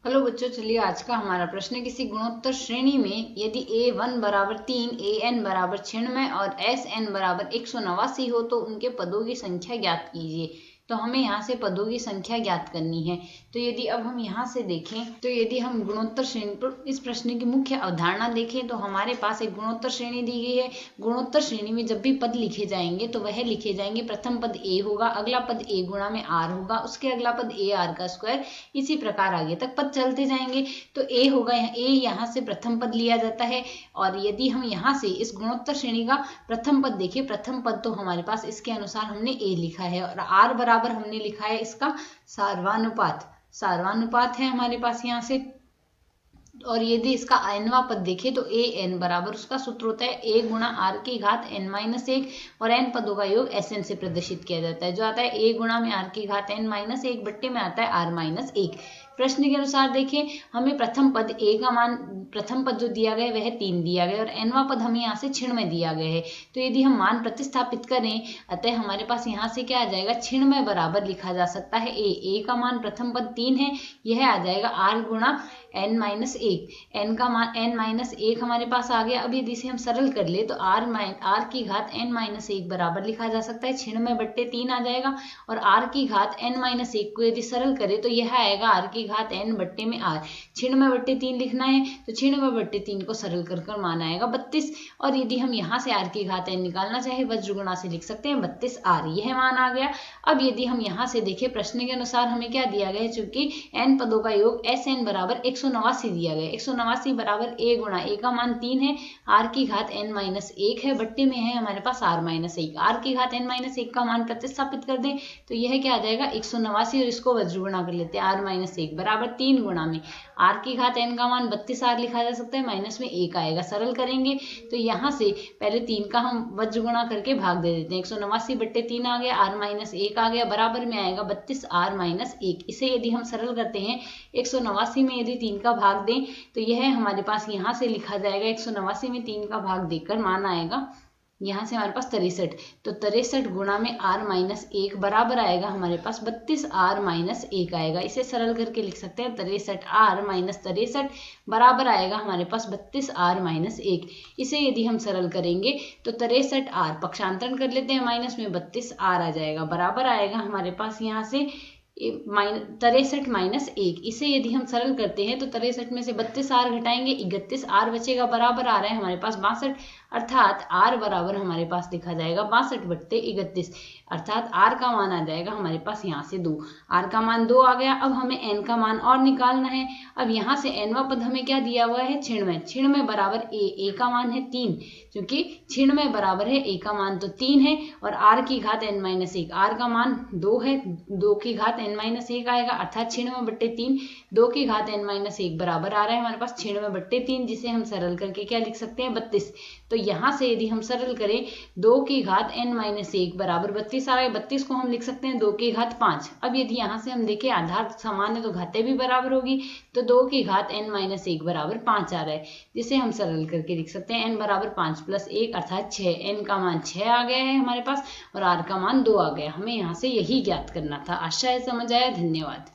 Hello बच्चों, चलिए आज का हमारा प्रश्न है किसी गुणोत्तर श्रेणी में यदि a1 बराबर 3, an बराबर 96 और sn बराबर 189 हो तो उनके पदों की संख्या ज्ञात कीजिए। तो हमें यहाँ से पदों की संख्या ज्ञात करनी है। तो यदि अब हम यहाँ से देखें तो यदि हम गुणोत्तर श्रेणी पर इस प्रश्न की मुख्य अवधारणा देखें तो हमारे पास एक गुणोत्तर श्रेणी दी गई है। गुणोत्तर श्रेणी में जब भी पद लिखे जाएंगे तो वह लिखे जाएंगे, प्रथम पद a होगा, अगला पद a गुणा में r होगा, उसके अगला पद a r का स्क्वायर, इसी प्रकार आगे तक पद चलते जाएंगे। तो a होगा, a यहाँ से प्रथम पद लिया जाता है। और यदि हम यहाँ से इस गुणोत्तर श्रेणी का प्रथम पद देखें, प्रथम पद तो हमारे पास इसके अनुसार हमने a लिखा है और r बराबर हमने लिखा है इसका सार्वानुपात है हमारे पास यहाँ से। और यदि इसका nवां पद देखें तो a n बराबर उसका सूत्र होता है a गुणा r की घात n-1 और n पदों का योग sn से प्रदर्शित किया जाता है, जो आता है a गुणा में r की घात n-1 बट्टे में आता है r-1। प्रश्न के अनुसार देखें, हमें प्रथम पद a का मान, प्रथम पद जो दिया गया वह 3 दिया गया और nवां पद हमें यहाँ से 96 दिया गया है। तो यदि हम मान प्रतिस्थापित करें, अतः हमारे पास यहाँ से क्या आ जाएगा, 96 बराबर लिखा जा सकता है a का मान प्रथम पद 3 है, यह आ जाएगा r गुणा n-1, n का मान n-1 हमारे पास आ गया। अब यदि इसे हम सरल कर ले तो r की घात n-1 बराबर लिखा जा सकता है 96 बट्टे 3 आ जाएगा। और r की घात n-1 को यदि सरल करें तो यह आएगा r की घात n बट्टे में r। 96 बट्टे 3 लिखना है तो 96 बट्टे 3 को सरल कर मान आएगा 32। और यदि हम यहाँ से r की घात n निकालना चाहे वज्र गुणा से लिख सकते हैं 32r, यह मान आ गया। अब यदि हम यहाँ से देखें, प्रश्न के अनुसार हमें क्या दिया गया है, चूंकि n पदों का योग sn बराबर 189 दिया गया, 189 बराबर a गुणा a का मान 3 है, r की घात n-1 है, बट्टे में है हमारे पास r-1। r की घात n-1 का मान प्रतिस्थापित कर दें तो यह क्या आ जाएगा 189 और इसको वज्र गुणा कर लेते हैं r-1 बराबर 3 गुणा में r की घात n का मान 32r लिखा जा सकता है, माइनस में 1 आएगा। सरल करेंगे तो यहाँ से पहले 3 का हम वज्र गुणा करके भाग दे देते हैं, 189 बट्टे 3 आ गया, r-1 आ गया, बराबर में आएगा 32r-1। इसे यदि हम सरल करते हैं, 189 में यदि 3 का भाग दें तो यह हमारे पास यहाँ से लिखा जाएगा, 189 में 3 का भाग देकर मान आएगा यहाँ से हमारे पास 63। तो 63 गुणा में r-1 बराबर आएगा हमारे पास 32r-1 आएगा। इसे सरल करके लिख सकते हैं, 63r-63 बराबर आएगा हमारे पास 32r-1। इसे यदि हम सरल करेंगे तो 63r पक्षांतरण कर लेते हैं, माइनस में 32r आ जाएगा, बराबर आएगा हमारे पास यहाँ से 63-1। इसे यदि हम सरल करते हैं तो 63 में से 32r घटाएंगे, 31r बचेगा, बराबर आ रहा है हमारे पास 62। अर्थात r बराबर हमारे पास लिखा जाएगा 62 बट्टे 31, अर्थात r का मान आ जाएगा हमारे पास यहाँ से 2। r का मान 2 आ गया। अब हमें n का मान और निकालना है। अब यहाँ से nवां पद हमें क्या दिया हुआ है, 96 बराबर a का मान है 3, क्योंकि 96 बराबर है a का मान तो 3 है और r की घात n-1, r का मान 2 है, 2 की घात n-1 आएगा, अर्थात 96 बट्टे 3, 2 की घात n-1 बराबर आ रहा है हमारे पास 96 बट्टे 3, जिसे हम सरल करके क्या लिख सकते हैं 32। तो यहाँ से यदि हम सरल करें, 2 की घात n-1 बराबर 32 आ रहा है, 32 को हम लिख सकते हैं 2 की घात 5। अब यदि यहाँ से हम देखें आधार समान है तो घातें भी बराबर होगी, तो 2 की घात n-1 बराबर 5 आ रहा है, जिसे हम सरल करके लिख सकते हैं n बराबर 5 + 1 अर्थात 6। n का मान 6 आ गया है हमारे पास और r का मान 2 आ गया। हमें यहाँ से यही ज्ञात करना था। आशा है समझ आया। धन्यवाद।